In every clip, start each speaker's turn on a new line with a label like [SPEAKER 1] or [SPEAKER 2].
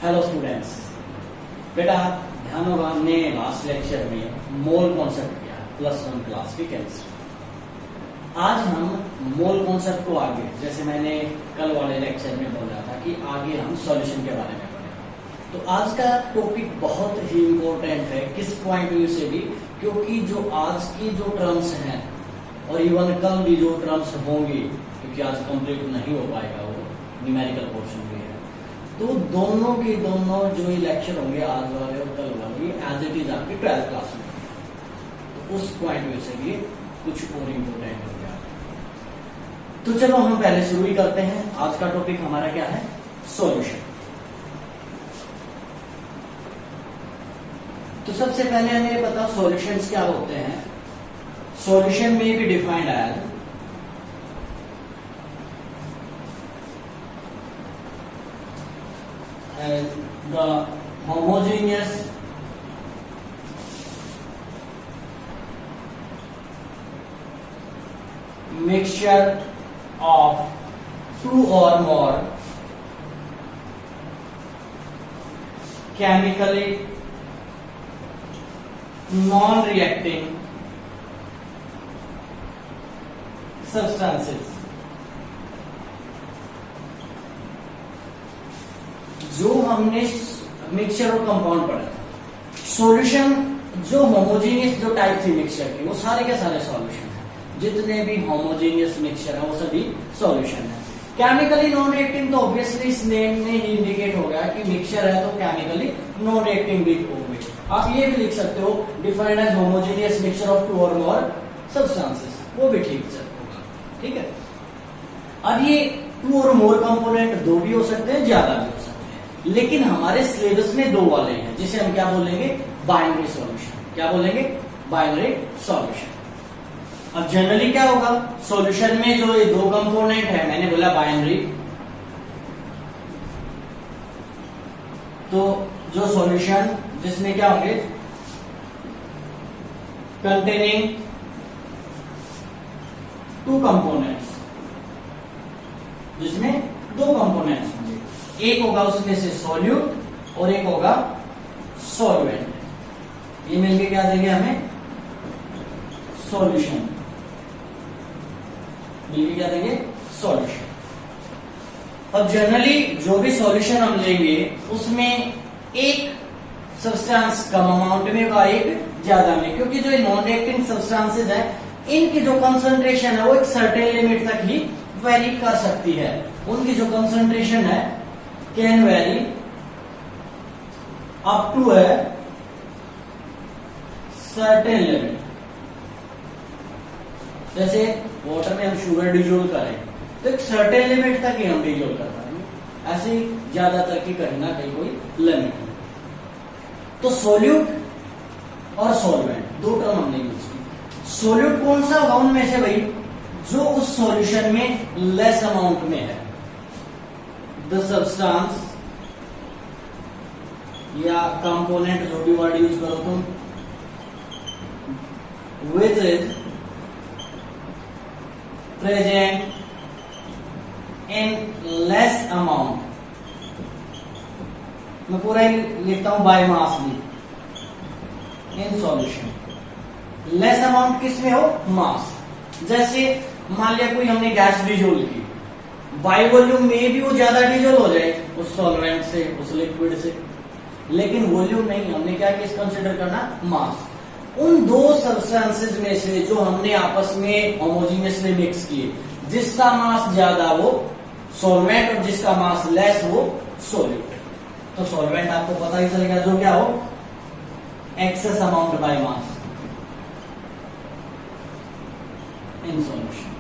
[SPEAKER 1] Hello students, बेटा ध्यान होगा हमने लास्ट लेक्चर में मोल कॉन्सेप्ट किया +1 क्लास की केमिस्ट्री। आज हम मोल कॉन्सेप्ट को आगे, जैसे मैंने कल वाले लेक्चर में बोला था कि आगे हम सॉल्यूशन के बारे में पढ़ेंगे। तो आज का टॉपिक बहुत ही इम्पोर्टेंट है, किस पॉइंट व्यू से भी, क्योंकि जो आज की जो टर्म्स हैं और इवन कल भी जो टर्म्स होंगी, क्योंकि आज कंप्लीट नहीं हो पाएगा वो न्यूमेरिकल पोर्शन भी है, तो दोनों के दोनों जो ये लेक्चर होंगे आज वाले और कल वाले एज इट इज आपकी 12th क्लास में, तो उस पॉइंट व्यू से भी कुछ और इम्पोर्टेंट हो गया। तो चलो हम पहले शुरू ही करते हैं। आज का टॉपिक हमारा क्या है? सॉल्यूशन। तो सबसे पहले हमें ये बताओ सॉल्यूशंस क्या होते हैं। सॉल्यूशन में भी defined as the homogeneous mixture of two or more chemically non-reacting substances। जो हमने मिक्सचर और कंपाउंड पढ़ा था, सॉल्यूशन जो होमोजेनियस जो टाइप थी मिक्सचर की, वो सारे के सारे सॉल्यूशन है। जितने भी होमोजेनियस मिक्सचर है वो सभी सॉल्यूशन है। केमिकली नॉन रिएक्टिंग, तो ऑब्वियसली इस नेम में ही इंडिकेट हो गया कि मिक्सचर है तो केमिकली नॉन रिएक्टिंग भी होंगे। आप ये भी लिख सकते हो defined as homogeneous mixture of two और मोर सब्सटेंसेस, वो भी ठीक होगा। ठीक है। अब ये टू और मोर कंपोनेंट दो भी हो सकते हैं, ज्यादा भी हो सकते हैं, लेकिन हमारे सिलेबस में दो वाले हैं, जिसे हम क्या बोलेंगे? Binary solution. क्या बोलेंगे? Binary solution. अब जनरली क्या होगा सॉल्यूशन में, जो ये दो कंपोनेंट है, मैंने बोला बाइनरी, तो जो सॉल्यूशन जिसमें क्या होंगे? कंटेनिंग टू कंपोनेंट्स, जिसमें दो कंपोनेंट्स होंगे, एक होगा उसमें से सॉल्यूट और एक होगा सॉल्वेंट। ये मिलके क्या देंगे हमें? सॉल्यूशन। मिलके क्या देंगे? सॉल्यूशन। अब जनरली जो भी सॉल्यूशन हम लेंगे उसमें एक सब्सटेंस कम अमाउंट में होगा, एक ज्यादा में, क्योंकि जो नॉन रिएक्टिंग सब्सटेंसेज है इनकी जो कंसंट्रेशन है वो एक सर्टेन लिमिट तक ही वेरी कर सकती है। उनकी जो कंसंट्रेशन है कैन वेरी अप टू है सर्टेन लिमिट। जैसे वाटर में हम शुगर डिजोल्व करें तो एक सर्टेन लिमिट तक ही हम डिजोल्व कर पाएंगे, ऐसे ही ज्यादातर की कहीं ना कहीं कोई लिमिट है। तो सोल्यूट और सॉल्वेंट दो टर्म हमने यूज की। सोल्यूट कौन सा होगा उनमें से भाई? जो उस सॉल्यूशन में लेस अमाउंट में है। द सब्सटेंस या कंपोनेंट, जो भी वर्ड यूज करो तुम, which is present in less amount. मैं पूरा ही लिखता हूं बाय मास भी इन सॉल्यूशन। लेस अमाउंट किसमें हो? मास। जैसे मान लिया कोई हमने गैस डिजोल्व की, बाय वॉल्यूम में भी वो ज्यादा डिजोल्व हो जाए उस सॉल्वेंट से, उस लिक्विड से, लेकिन वॉल्यूम नहीं। हमने क्या केस कंसिडर करना? मास। उन दो सब्सटेंसेस में से जो हमने आपस में होमोजेनियसली मिक्स किए, जिसका मास ज्यादा वो सॉल्वेंट और जिसका मास लेस वो सॉल्यूट। तो सॉल्वेंट आपको पता ही चलेगा जो क्या हो? Excess amount by mass in solution.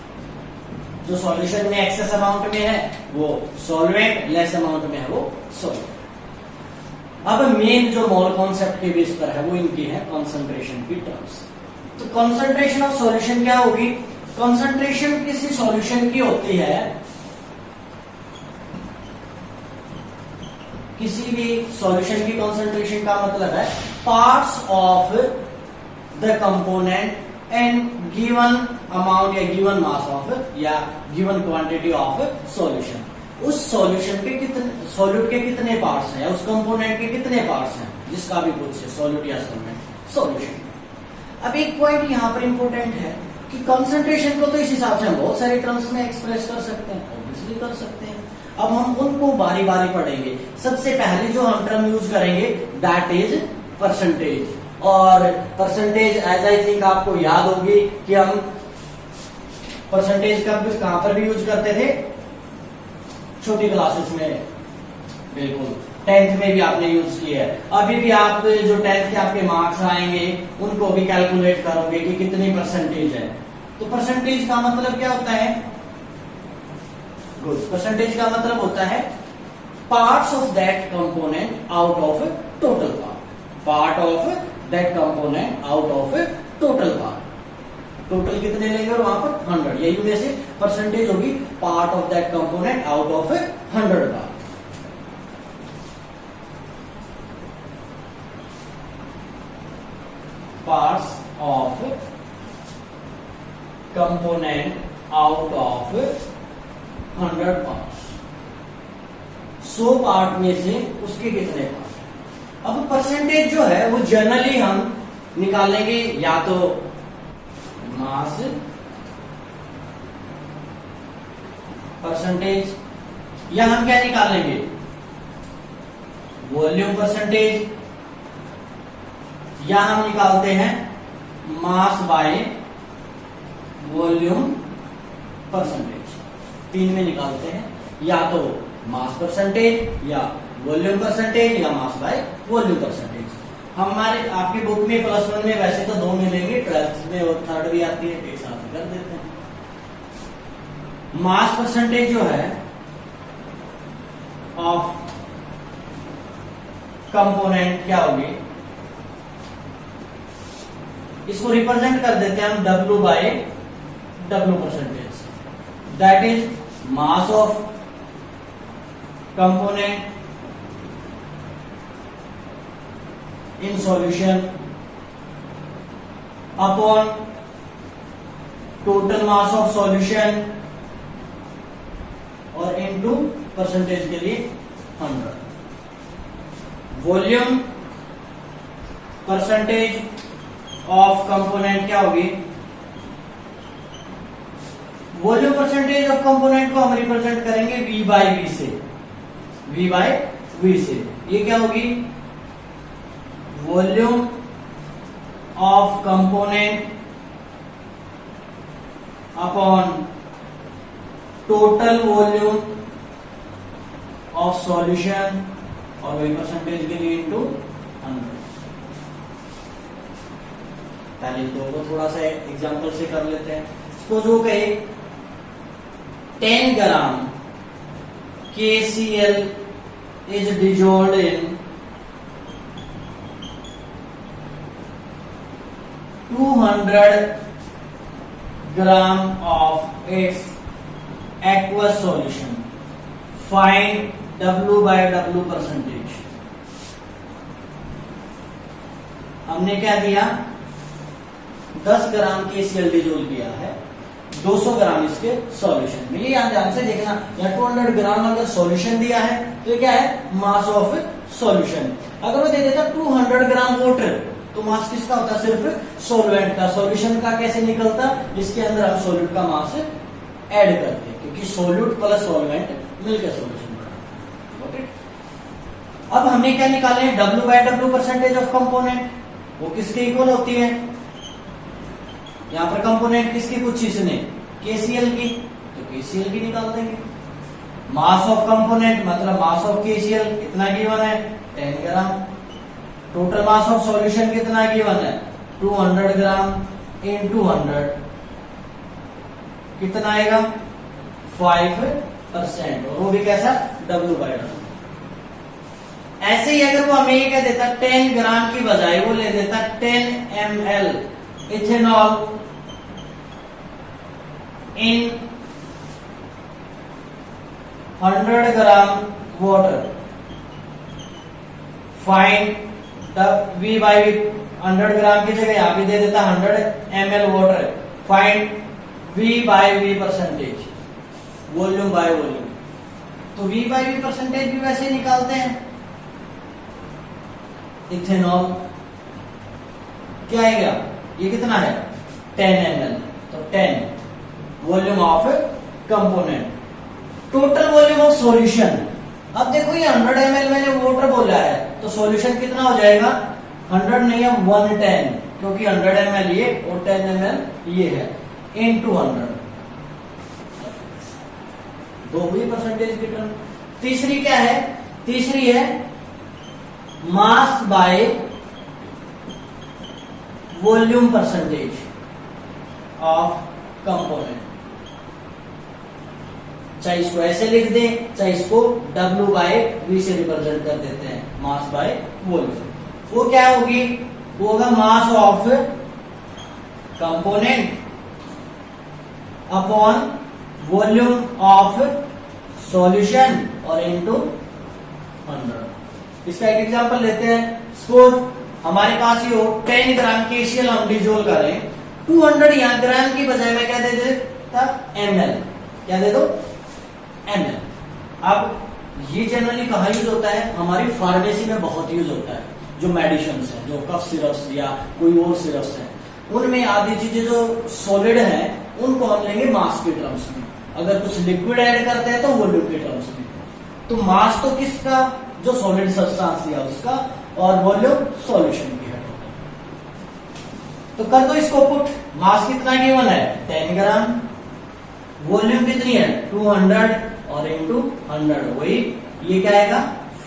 [SPEAKER 1] जो सॉल्यूशन में एक्सेस अमाउंट में है वो सॉल्वेंट, लेस अमाउंट में है वो सॉल्वेंट। अब मेन जो मोल कॉन्सेप्ट के बेस पर है वो इनकी है कंसंट्रेशन की टर्म्स। तो कंसंट्रेशन ऑफ सॉल्यूशन क्या होगी? कंसंट्रेशन किसी सॉल्यूशन की होती है, किसी भी सॉल्यूशन की कंसंट्रेशन का मतलब है parts of the component and given amount या गिवन मास ऑफ या गिवन क्वांटिटी ऑफ सॉल्यूशन। उस सॉल्यूशन के कितने, सॉल्यूट के कितने पार्ट्स हैं या उस कंपोनेंट के कितने पार्ट्स हैं, जिसका भी पूछे सॉल्यूट या सॉल्वेंट, सॉल्यूशन। अब एक पॉइंट यहाँ पर इंपॉर्टेंट है कि कंसंट्रेशन को तो इस हिसाब से हम बहुत सारे टर्म्स में एक्सप्रेस कर सकते हैं, ऑब्वियसली कर सकते हैं। अब हम उनको बारी बारी पढ़ेंगे। सबसे पहले जो हम टर्म यूज करेंगे दैट इज परसेंटेज। और परसेंटेज एज आई थिंक आपको याद होगी कि हम परसेंटेज कब कहां पर भी यूज करते थे, छोटी क्लासेस में, बिल्कुल 10th में भी आपने यूज किया है। अभी भी आप जो 10th के आपके मार्क्स आएंगे उनको भी कैलकुलेट करोगे कि कितनी परसेंटेज है। तो परसेंटेज का मतलब क्या होता है, गुड, परसेंटेज का मतलब होता है parts of that component out of total part, part of that component out of total part. Total कितने लेंगे और वहां पर 100, यही में से परसेंटेज होगी part of that component out of 100 part. Parts of component out of 100 parts, 100 part में से उसके कितने पार्ट। अब परसेंटेज जो है वो जनरली हम निकालेंगे या तो मास परसेंटेज, या हम क्या निकालेंगे, वॉल्यूम परसेंटेज, या हम निकालते हैं मास बाय वॉल्यूम परसेंटेज। 3 में निकालते हैं, या तो मास परसेंटेज या वॉल्यूम परसेंटेज या मास बाय वॉल्यूम परसेंटेज। हमारे आपके बुक में +1 में वैसे तो 2 मिलेंगे, 12th में और 3rd भी आती है, एक साथ कर देते हैं। मास परसेंटेज जो है ऑफ कंपोनेंट क्या होगी, इसको रिप्रेजेंट कर देते हैं हम W by W percentage, that is mass of component in solution upon total mass of solution और into परसेंटेज के लिए 100। वॉल्यूम परसेंटेज ऑफ कंपोनेंट क्या होगी, वॉल्यूम परसेंटेज ऑफ कंपोनेंट को हम रिप्रेजेंट करेंगे V बाय V से, V बाय V से। ये क्या होगी, volume of component upon total volume of solution और वही परसेंटेज के लिए इनटू 100। पहले दो को थोड़ा सा एग्जांपल से कर लेते हैं। सपोज हो गए 10 ग्राम KCl is dissolved in 200 gram of its aqueous solution. Find W by W percentage. हमने क्या दिया, 10 ग्राम KCl डिजोल्व किया है 200 ग्राम इसके सॉल्यूशन में। ये यहां ध्यान से देखना, या 200 ग्राम अगर सॉल्यूशन दिया है तो ये क्या है, मास ऑफ सॉल्यूशन। अगर वो दे देता 200 ग्राम वाटर तो मास किसका होता है, सिर्फ सॉल्वेंट का। सॉल्यूशन का कैसे निकलता, इसके अंदर हम सॉल्यूट का मास ऐड करते हैं, क्योंकि सॉल्यूट प्लस सॉल्वेंट मिलकर सॉल्यूशन बना। ओके, अब हमने क्या निकाले, W by W percentage of component, वो किसके इक्वल होती है, यहां पर कंपोनेंट किसकी पूछी इसने, KCl की, तो KCl की निकाल देंगे। मास ऑफ कंपोनेंट मतलब मास ऑफ KCl कितना गिवन है, 10 ग्राम। टोटल मास ऑफ सॉल्यूशन कितना गिवन है, 200 ग्राम इंटू 100 कितना आएगा, 5%, और वो भी कैसा, W बाय W। ऐसे ही अगर वो हमें ये कह देता 10 ग्राम की बजाय वो ले देता 10 ml ethanol in 100 gram water, find V by 100 gram की जगह यहां भी दे देता 100 ml water, find V by V percentage, volume by volume. तो वी बाई वी परसेंटेज भी वैसे ही निकालते हैं। इथेनॉल क्या आएगा, ये कितना है 10 ml, तो 10 volume of component. Total volume of solution, अब देखो ये 100 ml मैंने वाटर बोला है, तो सॉल्यूशन कितना हो जाएगा 100 नहीं है 110, क्योंकि 100 ml ये और 10 ml ये है, इनटू 100। दो हुई परसेंटेज की टर्म। तीसरी क्या है, तीसरी है mass by volume percentage of component. चाहे इसको ऐसे लिख दें, चाहे इसको W बाय V से रिप्रेजेंट कर देते हैं, मास बाय वॉल्यूम। वो क्या होगी, वो होगा मास of component upon volume of solution और इनटू 100। इसका एक एग्जांपल लेते हैं। सपोज हमारे पास ये हो 10 ग्राम KCl हम डिजोल्व करें, 200 यहां ग्राम की बजाय मैं क्या दे देता ml, क्या दे दो ml। अब ये जनरली कहाँ यूज होता है, हमारी फार्मेसी में बहुत यूज होता है। जो मेडिसिन है, जो कफ सिरप्स या कोई और सिरप्स है, उनमें आधी चीजें जो सॉलिड है उनको हम लेंगे मास के टर्म्स में, अगर कुछ लिक्विड ऐड करते हैं तो वॉल्यूम के टर्म्स में। तो मास तो किसका, जो सॉलिड सब्सटेंस लिया उसका, और वॉल्यूम सॉल्यूशन की है। तो कर दो इसको पुट, मास कितना गिवन है 10 ग्राम, वॉल्यूम कितनी है 200 और इनटू 100, वही ये क्या आएगा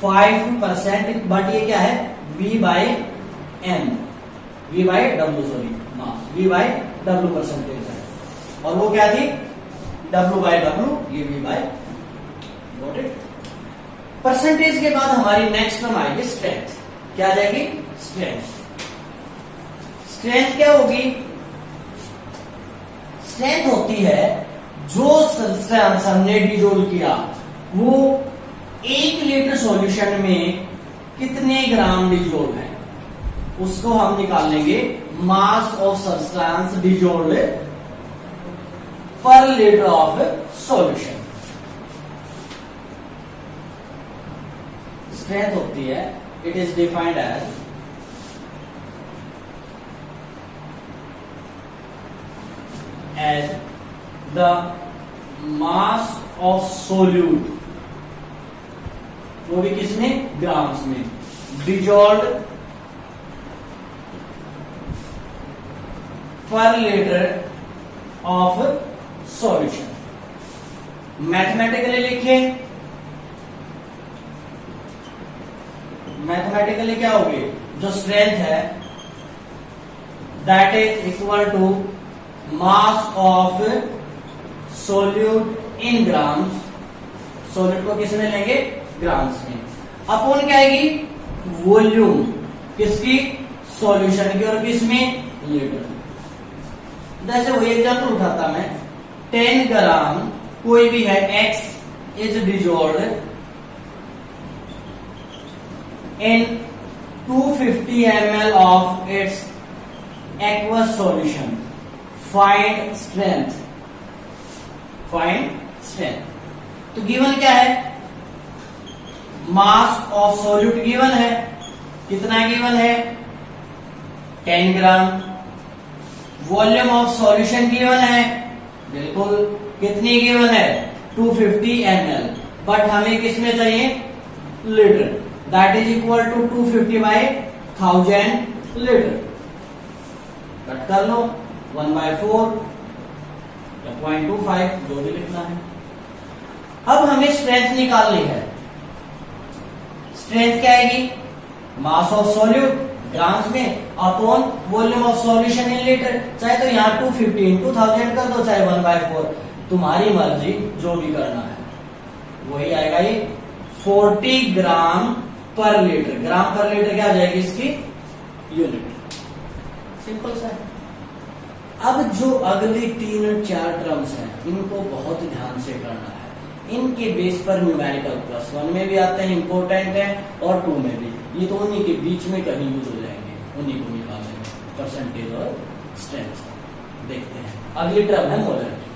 [SPEAKER 1] 5%, बट ये क्या है V by M, V by W, sorry mass V by W percentage है, और वो क्या थी W बाय W, ये V by, got it. Percentage के बाद हमारी नेक्स्ट टर्म आएगी स्ट्रेंथ। क्या आ जाएगी स्ट्रेंथ। स्ट्रेंथ क्या होगी, स्ट्रेंथ होती है जो सब्सटेंस हमने डिजोल्व किया वो 1 लीटर सॉल्यूशन में कितने ग्राम डिजोल्व है, उसको हम निकाल लेंगे mass of substance dissolve per litre of solution. Strength होती है, it is defined as the mass of solute, वो भी किसमें ग्राम्स में, dissolve per litre of solution. Mathematically लिखें, मैथमेटिकली क्या होगी, जो स्ट्रेंथ है that is equal to mass of solute in grams, solute को किस में लेंगे ग्राम्स में, अपॉन क्या आएगी वॉल्यूम किसकी सॉल्यूशन की, और किस में लीटर। जैसे वही एग्जांपल उठाता मैं, 10 ग्राम कोई भी है X is dissolved in 250 ml of its aqueous solution. Find strength. Find strength. तो गिवन क्या है, मास ऑफ सॉल्यूट गिवन है, कितना गिवन है 10 ग्राम, वॉल्यूम ऑफ सॉल्यूशन गिवन है, बिल्कुल कितनी गिवन है 250 ml, बट हमें किसमें चाहिए litre, that is equal to 250 by 1000 litre. Cut कर लो 1/4 या 0.25 जो भी लिखना है। अब हमें स्ट्रेंथ निकालनी है। स्ट्रेंथ क्या आएगी, मास ऑफ सॉल्यूट ग्राम्स में upon volume of solution in litre. चाहे तो यहाँ 250 इंटू 1000 कर दो, चाहे 1/4, तुम्हारी मर्जी, जो भी करना है वही आएगा। ये 40 ग्राम पर लीटर, ग्राम पर लीटर क्या आ जाएगी इसकी यूनिट, सिंपल सा है। अब जो अगली 3-4 टर्म्स हैं इनको बहुत ध्यान से करना है, इनके बेस पर न्यूमेरिकल +1 में भी आते हैं, इंपॉर्टेंट है, और 2 में भी। ये तो उन्हीं के बीच में कहीं यूज हो जाएंगे, उन्हीं को निकालेंगे परसेंटेज और स्ट्रेंथ। देखते हैं अगली टर्म है मोलरिटी।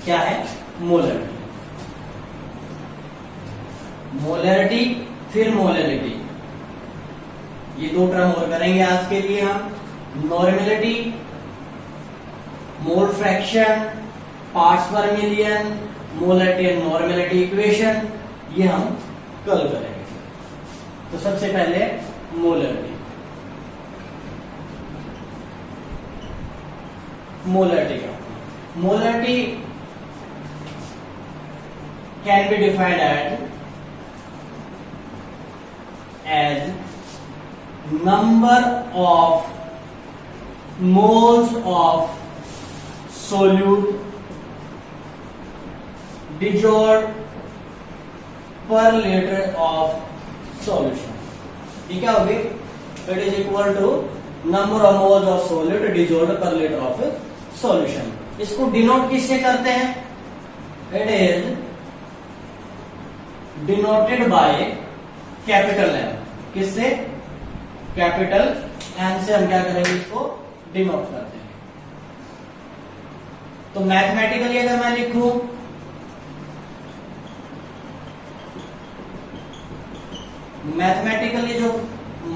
[SPEAKER 1] क्या है मोलरिटी। मोलरिटी फिर मोलरिटी, ये दो टर्म और करेंगे आज के लिए हम। नॉर्मेलिटी, मोल फ्रैक्शन, पार्ट्स पर million, molarity and normality equation, ये हम कल करेंगे। तो सबसे पहले मोलरिटी। मोलरिटी क्या? Molarity can be defined as number of moles of solute dissolved per liter of solution। ये क्या होगी? It is equal to number of moles of solute dissolved per liter of solution। इसको denote किससे करते हैं? It is denoted by capital M. किससे? Capital M से हम क्या करेंगे? इसको डिनोट करते हैं। तो मैथमेटिकली अगर मैं लिखूं, मैथमेटिकली जो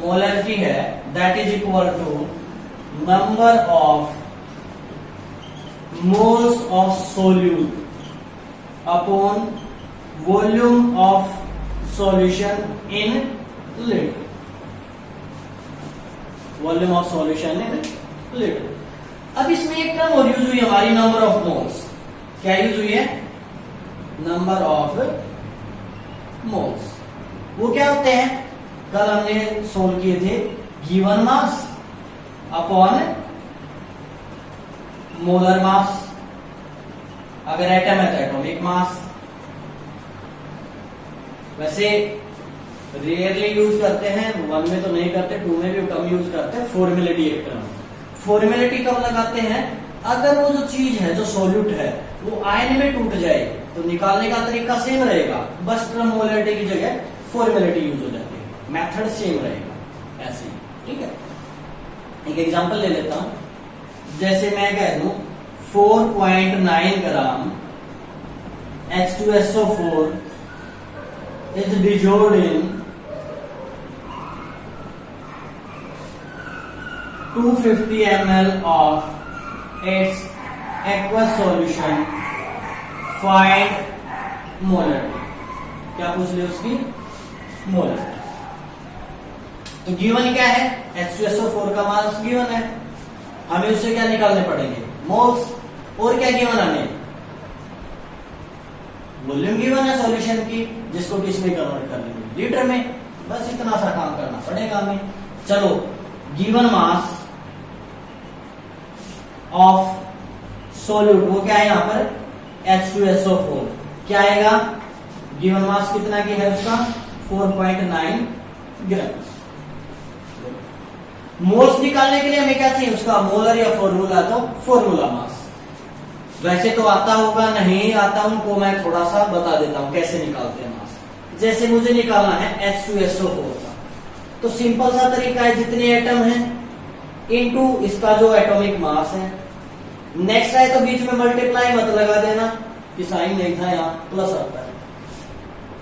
[SPEAKER 1] मोलरिटी है that is equal to number of moles of solute upon volume of solution in litre. Volume of solution in litre. अब इसमें एक टर्म और यूज हुई हमारी, नंबर ऑफ मोल्स। क्या यूज हुई है? Number of moles. वो क्या होते हैं? कल हमने सोल्व किए थे, given mass upon molar mass. अगर एटम है तो एटॉमिक मास। वैसे रेयरली यूज करते हैं, 1 में तो नहीं करते, 2 में भी कम यूज करते हैं फॉर्मेलिटी एक टर्म। फॉर्मेलिटी कब लगाते हैं? अगर वो जो चीज है, जो सॉल्यूट है, वो आयन में टूट जाए तो निकालने का तरीका सेम रहेगा, बस टर्म मोलरिटी की जगह फॉर्मेलिटी यूज हो जाती है, मेथड सेम रहेगा ऐसे। ठीक है, एक एग्जांपल ले लेता हूं। जैसे मैं कह दूं 4.9 ग्राम H2SO4 is dissolved in 250 ml of its aqueous solution, find molarity। क्या पूछ लिया? उसकी मोलरिटी। तो गिवन क्या है? H2SO4 का मास गिवन है, हमें उससे क्या निकालने पड़ेंगे? मोल्स। और क्या गिवन हमें? वॉल्यूम गिवन है सॉल्यूशन की, जिसको किस में कन्वर्ट कर लेंगे? लीटर में। बस इतना सा काम करना पड़ेगा हमें। चलो, गिवन मास ऑफ सोल्यूट, वो क्या है यहां पर? H2SO4। क्या आएगा? गिवन मास कितना की है उसका? 4.9 ग्राम। मोल्स निकालने के लिए हमें क्या चाहिए? उसका मोलर या फॉर्मूला, तो फॉर्मूला मास। वैसे तो आता होगा, नहीं आता उनको मैं थोड़ा सा बता देता हूं कैसे निकालते हैं मास। जैसे मुझे निकालना है H2SO4 का, तो सिंपल सा तरीका है, जितने एटम हैं इनटू इसका जो एटॉमिक मास है। नेक्स्ट आए तो बीच में मल्टीप्लाई मत लगा देना, कि साइन नहीं था, यहाँ प्लस आता है।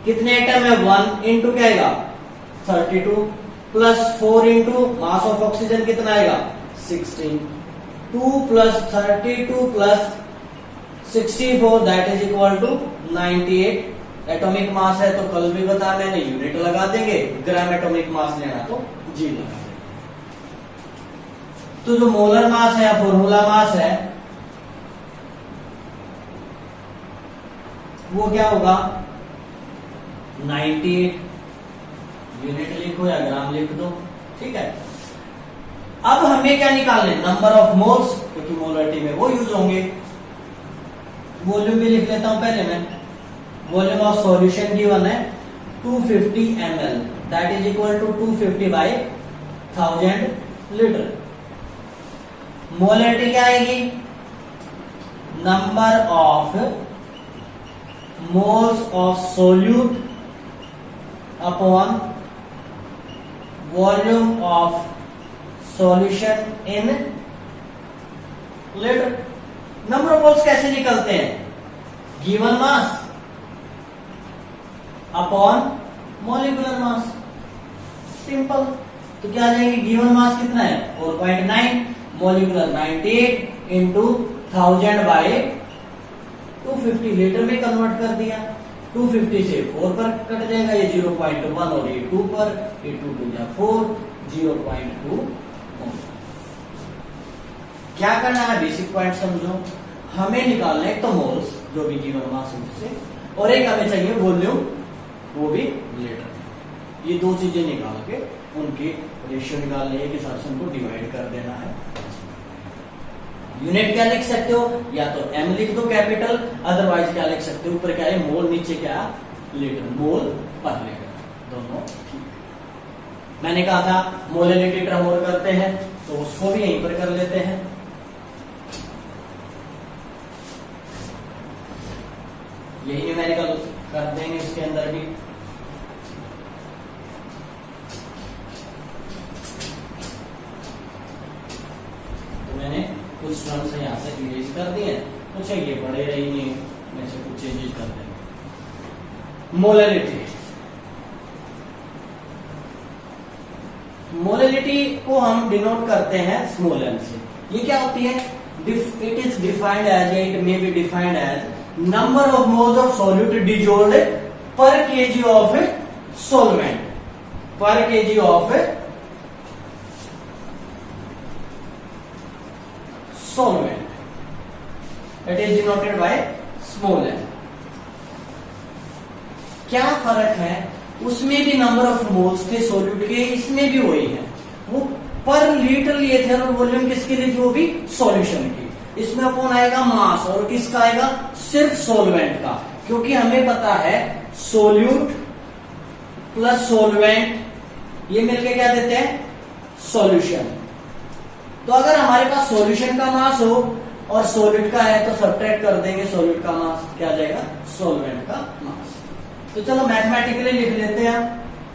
[SPEAKER 1] कितने एटम है? 1 इंटू क्या आएगा? 32 plus 4 into mass of oxygen कितना आएगा? 16। 2 plus 32 plus 64 that is equal to 98। Atomic mass है तो कल भी बता मैंने, यूनिट लगा देंगे। ग्राम एटॉमिक मास लेना तो जी लगा देंगे। तो जो मोलर मास है या फॉर्मूला मास है वो क्या होगा? 98। यूनिट लिखो या ग्राम लिख दो। ठीक है, अब हमें क्या निकालने? नंबर ऑफ मोल्स, क्योंकि मोलरिटी में वो यूज होंगे। वॉल्यूम भी लिख लेता हूं पहले मैं। वॉल्यूम ऑफ सॉल्यूशन गिवन है 250 ml, that is equal to 250 by 1000 litre. Molarity क्या आएगी? Number of moles of solute upon volume of solution in litre. Number of moles कैसे निकलते हैं? Given mass upon molecular mass. Simple. तो क्या आ जाएगी, गिवन मास कितना है 4.9, मॉलिक्यूलर 98 इंटू 1000 बाय 250, लीटर में कन्वर्ट कर दिया। 250 से 4 पर कट जाएगा, ये 0.1 और ये 2 पर, ये 2 2 जा 4, 0.2। क्या करना है, बेसिक पॉइंट समझो। हमें निकालना है तो मोल्स जो भी गिवन मास है उससे, और एक हमें चाहिए वॉल्यूम, वो भी लीटर। ये दो चीजें निकाल के उनके रेशियो निकालने के हिसाब से उनको डिवाइड कर देना है। यूनिट क्या लिख सकते हो, या तो एम लिख दो कैपिटल, अदरवाइज क्या लिख सकते हो, ऊपर क्या है मोल, नीचे क्या लीटर, मोल पर लीटर दोनों ठीक। मैंने कहा था मोलैलिटी टर्म और करते हैं तो उसको भी यहीं पर कर लेते हैं। यही न्यूमेरिकल कर देंगे इसके अंदर भी। तो मैंने कुछ टर्म्स यहां से इरेज कर दिए, कुछ ये पड़े रही नहीं, मैं से कुछ चेंजेस कर देंगे। मोलैलिटी, मोलैलिटी को हम डिनोट करते हैं स्मॉल m से। ये क्या होती है, it is defined as, it may be defined as number of moles of solute dissolved per KG of solvent, per KG of solvent, it is denoted by small m। क्या फर्क है, उसमें भी नंबर ऑफ मोल्स थे solute के, इसमें भी वही है, वो पर लीटर लिए थे और वॉल्यूम किसके लिए थी, वो भी सॉल्यूशन की। इसमें कौन आएगा, मास, और किसका आएगा, सिर्फ सॉल्वेंट का, क्योंकि हमें पता है सोल्यूट प्लस सॉल्वेंट ये मिलके क्या देते हैं, सॉल्यूशन। तो अगर हमारे पास सॉल्यूशन का मास हो और सॉलिड का है तो सब्ट्रैक्ट कर देंगे सॉलिड का मास, क्या आ जाएगा, सॉल्वेंट का मास। तो चलो मैथमेटिकली लिख लेते हैं,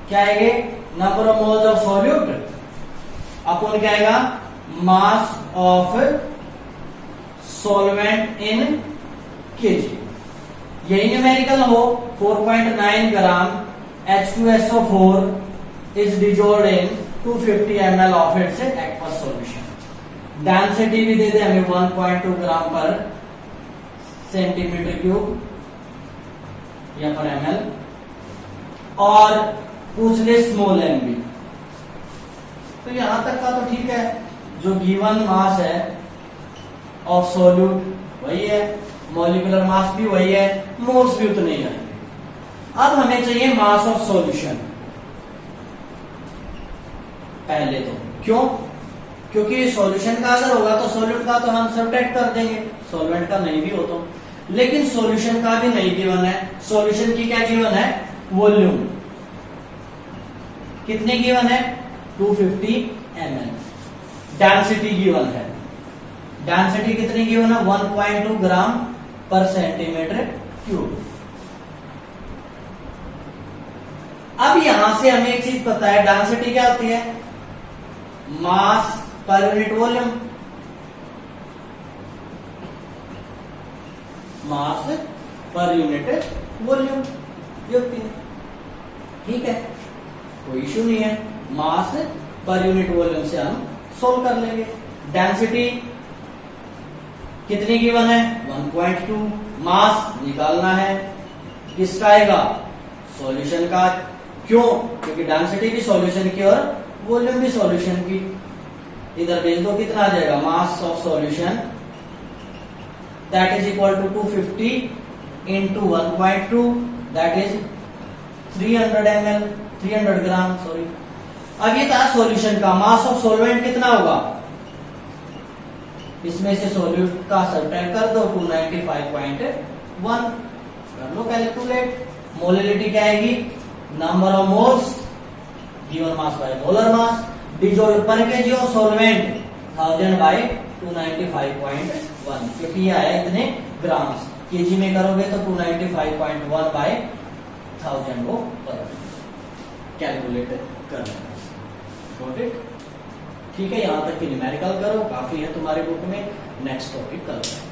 [SPEAKER 1] क्या आएगा, number of moles of solute upon क्या आएगा, mass of solvent in KG. यही न्यूमेरिकल हो, 4.9 ग्राम H2SO4 is dissolved in 250 ml of its aqueous solution। Density भी दे दे हमें 1.2 ग्राम पर सेंटीमीटर क्यूब या पर ml, और पूछ ले स्मॉल m भी। तो यहां तक का तो ठीक है, जो गिवन मास है ऑफ सॉल्यूट वही है, मॉलिक्यूलर मास भी वही है, मोल्स भी उतने ही आएंगे। अब हमें चाहिए मास ऑफ सॉल्यूशन पहले तो, क्यों, क्योंकि सॉल्यूशन का अगर होगा तो सॉल्यूट का तो हम सब्ट्रैक्ट कर देंगे, सॉल्वेंट का नहीं भी हो तो, लेकिन सॉल्यूशन का भी नहीं गिवन है। सॉल्यूशन की क्या गिवन है, वॉल्यूम कितने गिवन है, 250 ml। डेंसिटी गिवन है, डेंसिटी कितनी गिवन है, 1.2 ग्राम पर सेंटीमीटर क्यूब। अब यहां से हमें एक चीज पता है, डेंसिटी क्या होती है, मास पर यूनिट वॉल्यूम, मास पर यूनिट वॉल्यूम ये होती है, ठीक है, कोई इश्यू नहीं है। मास पर यूनिट वॉल्यूम से हम सोल्व कर लेंगे। डेंसिटी कितनी गिवन है, 1.2, मास निकालना है, किसका आएगा, सॉल्यूशन का। क्यों, क्योंकि डेंसिटी भी सॉल्यूशन की और वॉल्यूम भी सॉल्यूशन की। इधर भेज दो, कितना आ जाएगा, mass of solution that is equal to 250 into 1.2 that is 300 ml, 300 gram sorry. अब ये था सॉल्यूशन का, मास ऑफ सॉल्वेंट कितना होगा, इसमें से सॉल्यूट का सब्ट्रैक्ट कर दो, 295.1 कर लो कैलकुलेट। मोलैलिटी क्या आएगी, number of moles given mass by molar mass, dissolved पर केजी ऑफ सॉल्वेंट 1000 बाय 295.1, क्योंकि ये आया इतने ग्राम्स, केजी में करोगे तो 295.1 बाय 1000 को कैलकुलेट करना। गॉट इट, ठीक है। यहां तक की न्यूमेरिकल करो, काफी है तुम्हारे बुक में। नेक्स्ट टॉपिक कल है।